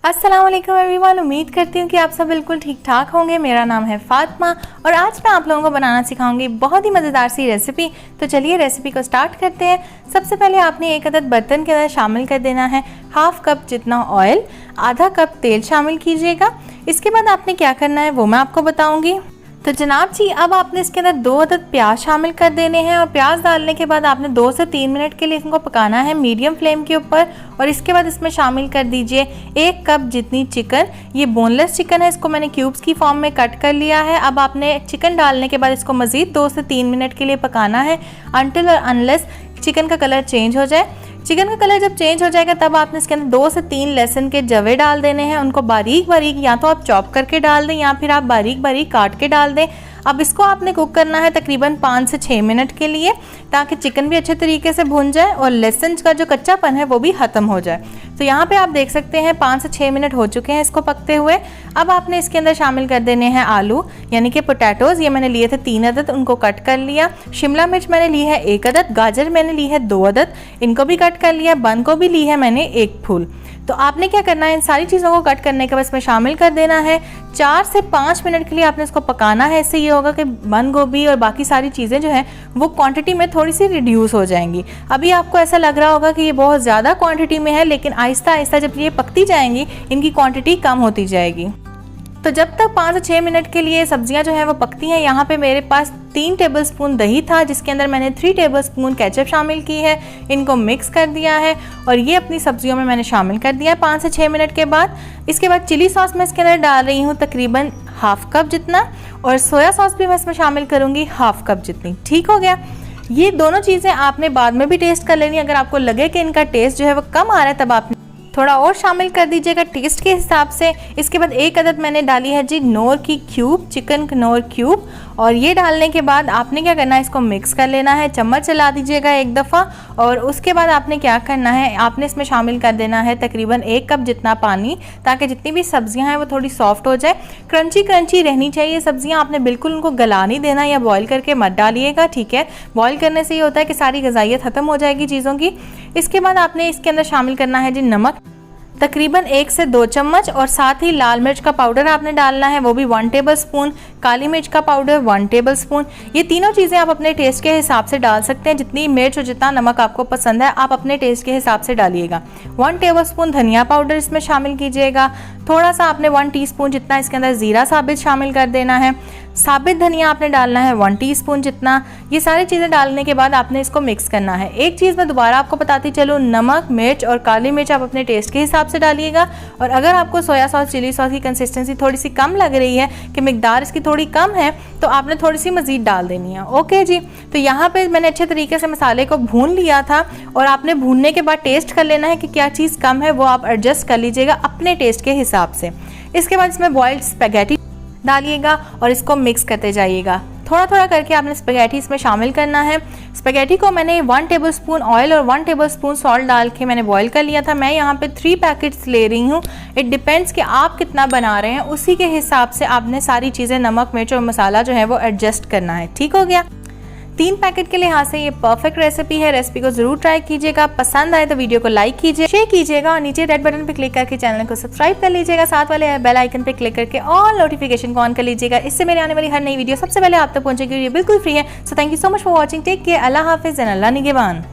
अस्सलाम वालेकुम एवरीवन। उम्मीद करती हूँ कि आप सब बिल्कुल ठीक ठाक होंगे। मेरा नाम है फातिमा और आज मैं आप लोगों को बनाना सिखाऊंगी बहुत ही मज़ेदार सी रेसिपी। तो चलिए रेसिपी को स्टार्ट करते हैं। सबसे पहले आपने एक अदद बर्तन के अंदर शामिल कर देना है हाफ कप जितना ऑयल, आधा कप तेल शामिल कीजिएगा। इसके बाद आपने क्या करना है वो मैं आपको बताऊँगी। तो जनाब जी, अब आपने इसके अंदर 2 अदद प्याज शामिल कर देने हैं और प्याज डालने के बाद आपने 2 से 3 मिनट के लिए इनको पकाना है मीडियम फ्लेम के ऊपर। और इसके बाद इसमें शामिल कर दीजिए 1 कप जितनी चिकन। ये बोनलेस चिकन है, इसको मैंने क्यूब्स की फॉर्म में कट कर लिया है। अब आपने चिकन डालने के बाद इसको मज़ीद 2 से 3 मिनट के लिए पकाना है अनटिल और अनलेस चिकन का कलर चेंज हो जाए। चिकन का कलर जब चेंज हो जाएगा तब आपने इसके अंदर 2 से 3 लहसुन के जवे डाल देने हैं। उनको बारीक बारीक या तो आप चॉप करके डाल दें या फिर आप बारीक बारीक काट के डाल दें। अब इसको आपने कुक करना है तकरीबन 5 से 6 मिनट के लिए ताकि चिकन भी अच्छे तरीके से भुन जाए और लहसुन का जो कच्चापन है वो भी ख़त्म हो जाए। तो यहाँ पे आप देख सकते हैं 5 से 6 मिनट हो चुके हैं इसको पकते हुए। अब आपने इसके अंदर शामिल कर देने हैं आलू यानी कि पोटैटोज़। ये मैंने लिए थे 3 अदद, उनको कट कर लिया। शिमला मिर्च मैंने ली है 1 अदद, गाजर मैंने ली है 2 अदद, इनको भी कट कर लिया। बंद को भी ली है मैंने 1 फूल। तो आपने क्या करना है, इन सारी चीज़ों को कट करने के बाद इसमें शामिल कर देना है। 4 से 5 मिनट के लिए आपने इसको पकाना है। इससे ये होगा कि बंद गोभी और बाकी सारी चीज़ें जो हैं वो क्वांटिटी में थोड़ी सी रिड्यूस हो जाएंगी। अभी आपको ऐसा लग रहा होगा कि ये बहुत ज़्यादा क्वांटिटी में है, लेकिन आहिस्ता आहिस्ता जब ये पकती जाएंगी इनकी क्वांटिटी कम होती जाएगी। तो जब तक 5 से 6 मिनट के लिए सब्जियां जो है वो पकती हैं, यहाँ पे मेरे पास 3 टेबलस्पून दही था जिसके अंदर मैंने 3 टेबलस्पून केचप शामिल की है। इनको मिक्स कर दिया है और ये अपनी सब्जियों में मैंने शामिल कर दिया है 5 से 6 मिनट के बाद। इसके बाद चिली सॉस मैं इसके अंदर डाल रही हूँ तकरीबन हाफ कप जितना, और सोया सॉस भी मैं इसमें शामिल करूँगी हाफ कप जितनी। ठीक हो गया। ये दोनों चीज़ें आपने बाद में भी टेस्ट कर लेनी। अगर आपको लगे कि इनका टेस्ट जो है वो कम आ रहा है तब आपने थोड़ा और शामिल कर दीजिएगा टेस्ट के हिसाब से। इसके बाद 1 अदद मैंने डाली है जी नोर की क्यूब, चिकन नोर क्यूब। और ये डालने के बाद आपने क्या करना है, इसको मिक्स कर लेना है। चम्मच चला दीजिएगा 1 दफ़ा। और उसके बाद आपने क्या करना है, आपने इसमें शामिल कर देना है तकरीबन 1 कप जितना पानी ताकि जितनी भी सब्जियां हैं वो थोड़ी सॉफ्ट हो जाए। क्रंची क्रंची रहनी चाहिए सब्जियां। आपने बिल्कुल उनको गला नहीं देना या बॉयल करके मत डालिएगा, ठीक है। बॉयल करने से ये होता है कि सारी ग़िज़ाइयत ख़त्म हो जाएगी चीज़ों की। इसके बाद आपने इसके अंदर शामिल करना है जी नमक, तकरीबन 1 से 2 चम्मच। और साथ ही लाल मिर्च का पाउडर आपने डालना है, वो भी 1 टेबलस्पून। काली मिर्च का पाउडर 1 टेबलस्पून। ये तीनों चीज़ें आप अपने टेस्ट के हिसाब से डाल सकते हैं। जितनी मिर्च और जितना नमक आपको पसंद है आप अपने टेस्ट के हिसाब से डालिएगा। 1 टेबलस्पून धनिया पाउडर इसमें शामिल कीजिएगा। थोड़ा सा आपने 1 टीस्पून जितना इसके अंदर ज़ीरा साबित शामिल कर देना है। साबित धनिया आपने डालना है 1 टीस्पून जितना। ये सारी चीज़ें डालने के बाद आपने इसको मिक्स करना है। एक चीज़ मैं दोबारा आपको बताती चलूँ, नमक, मिर्च और काली मिर्च आप अपने टेस्ट के हिसाब से डालिएगा। और अगर आपको सोया सॉस, चिली सॉस की कंसिस्टेंसी थोड़ी सी कम लग रही है कि मिकदार इसकी थोड़ी कम है, तो आपने थोड़ी सी मज़ीद डाल देनी है। ओके जी। तो यहाँ पे मैंने अच्छे तरीके से मसाले को भून लिया था और आपने भूनने के बाद टेस्ट कर लेना है कि क्या चीज़ कम है, वो आप एडजस्ट कर लीजिएगा अपने टेस्ट के हिसाब से। इसके बाद इसमें बॉइल्ड स्पैगेटी डालिएगा और इसको मिक्स करते जाइएगा। थोड़ा थोड़ा करके आपने स्पैगेटी इसमें शामिल करना है। स्पैगेटी को मैंने 1 टेबलस्पून ऑयल और 1 टेबलस्पून सॉल्ट डाल के मैंने बॉईल कर लिया था। मैं यहाँ पे 3 पैकेट्स ले रही हूँ। इट डिपेंड्स कि आप कितना बना रहे हैं, उसी के हिसाब से आपने सारी चीज़ें नमक, मिर्च और मसाला जो है वो एडजस्ट करना है। ठीक हो गया। 3 पैकेट के लिहाज से ये परफेक्ट रेसिपी है। रेसिपी को जरूर ट्राई कीजिएगा। पसंद आए तो वीडियो को लाइक कीजिए, शेयर कीजिएगा और नीचे रेड बटन पे क्लिक करके चैनल को सब्सक्राइब कर लीजिएगा। साथ वाले बेल आइकन पे क्लिक करके ऑल नोटिफिकेशन को ऑन कर लीजिएगा। इससे मेरे आने वाली हर नई वीडियो सबसे पहले आप तक पहुंचेगी। ये बिल्कुल फ्री है। So thank you so much for watching. Take care. अल्लाह हाफिज़ एंड अल्लाह निगहबान।